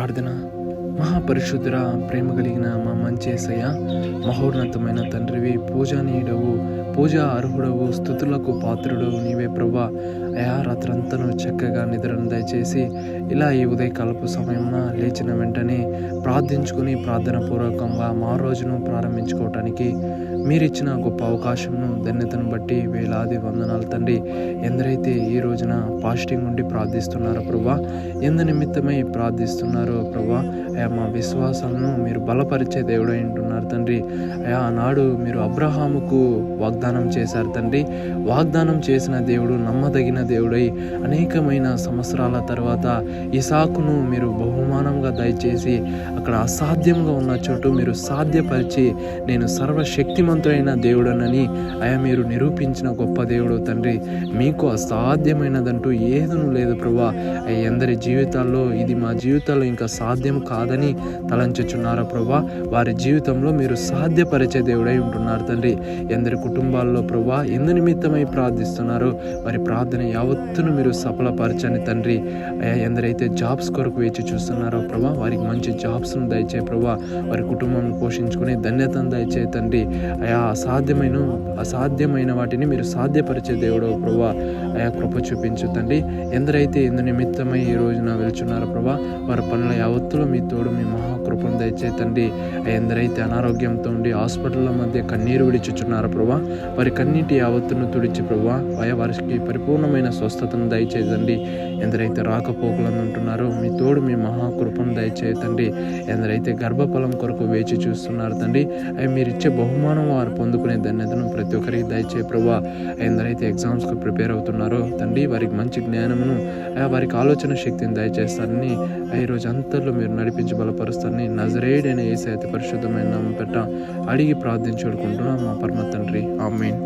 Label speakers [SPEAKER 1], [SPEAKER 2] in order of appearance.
[SPEAKER 1] ప్రార్థన. మహాపరిశుద్ధుర, ప్రేమ కలిగిన మా మంచి యేసయ్య, మహోన్నతమైన తండ్రివి, పూజనీయుడవు, పూజా అర్హుడవు, స్తుతులకు పాత్రుడవు నీవే ప్రభా. అయా రాత్రంతను చక్కగా నిద్రను దయచేసి ఇలా ఈ ఉదయకాలపు సమయమున లేచిన వెంటనే ప్రార్థించుకుని ప్రార్థన పూర్వకంగా మా రోజును ప్రారంభించుకోవటానికి మీరిచ్చిన గొప్ప అవకాశంను ధన్యతను బట్టి వేలాది వందనాలు తండ్రి. ఎందరైతే ఈ రోజున ఫాస్టింగ్ ఉండి ప్రార్థిస్తున్నారో ప్రభా, ఎందు నిమిత్తమై ప్రార్థిస్తున్నారో ప్రభా, అయా మా విశ్వాసాలను మీరు బలపరిచే దేవుడు అంటున్నారు తండ్రి. అయా ఆనాడు మీరు అబ్రహాముకు వాగ్దానం చేశారు తండ్రి. వాగ్దానం చేసిన దేవుడు నమ్మదగిన దేవుడై అనేకమైన సంవత్సరాల తర్వాత ఇసాకును మీరు బహుమానంగా దయచేసి అక్కడ అసాధ్యంగా ఉన్న చోటు మీరు సాధ్యపరిచి నేను సర్వశక్తిమంతుడైన దేవుడనని అయా మీరు నిరూపించిన గొప్ప దేవుడు తండ్రి. మీకు అసాధ్యమైనదంటూ ఏదూ లేదు ప్రభా. ఎందరి జీవితాల్లో ఇది మా జీవితాల్లో ఇంకా సాధ్యం కాదని తలంచుచున్నారా ప్రభా, వారి జీవితంలో మీరు సాధ్యపరిచే దేవుడై ఉంటున్నారు తండ్రి. ఎందరి కుటుంబాల్లో ప్రభా ఎందు నిమిత్తమై ప్రార్థిస్తున్నారో వారి ప్రార్థన యావత్తును మీరు సఫలపరచని తండ్రి. అయా ఎందరైతే జాబ్స్ కొరకు వేచి చూస్తున్నారో ప్రభా, వారికి మంచి జాబ్స్ను దయచే ప్రభా, వారి కుటుంబం పోషించుకునే ధన్యతను దయచే తండ్రి. అయా అసాధ్యమైన వాటిని మీరు సాధ్యపరిచే దేవుడు ప్రభా, అయా కృప చూపించు తండ్రి. ఎందరైతే ఎందు నిమిత్తమై ఈ రోజున వెళ్తున్నారో ప్రభా, వారి పనుల యావత్తులో మీ తోడు మీ మహాకృపను దయచే తండ్రి. ఎందరైతే అనారోగ్యంతో ఉండి హాస్పిటల్ల మధ్య కన్నీరు విడిచుచున్నారో ప్రభా, వారి కన్నీటి యావత్తును తుడిచి ప్రభా, వారికి పరిపూర్ణమైన స్వస్థతను దయచేయండి. ఎందరైతే రాకపోకలను ఉంటున్నారో మీ తోడు మీ మహాకృపను దయచేయండి. ఎందరైతే గర్భఫలం కొరకు వేచి చూస్తున్నారు తండ్రి, అవి మీరు ఇచ్చే బహుమానం వారు పొందుకునే ధన్యతను ప్రతి ఒక్కరికి దయచే ప్రభా. ఎందరైతే ఎగ్జామ్స్కి ప్రిపేర్ అవుతున్నారో తండ్రి, వారికి మంచి జ్ఞానమును వారికి ఆలోచన శక్తిని దయచేస్తారని ఈ రోజు అంతట్లో మీరు నడిపించి బలపరుస్తారని నజరేయుడైన యేసయ్య అతి పరిశుద్ధమైన నామం పెట్ట అడిగి ప్రార్థించుకుంటున్నాం మా పరమ తండ్రి. ఆమేన్.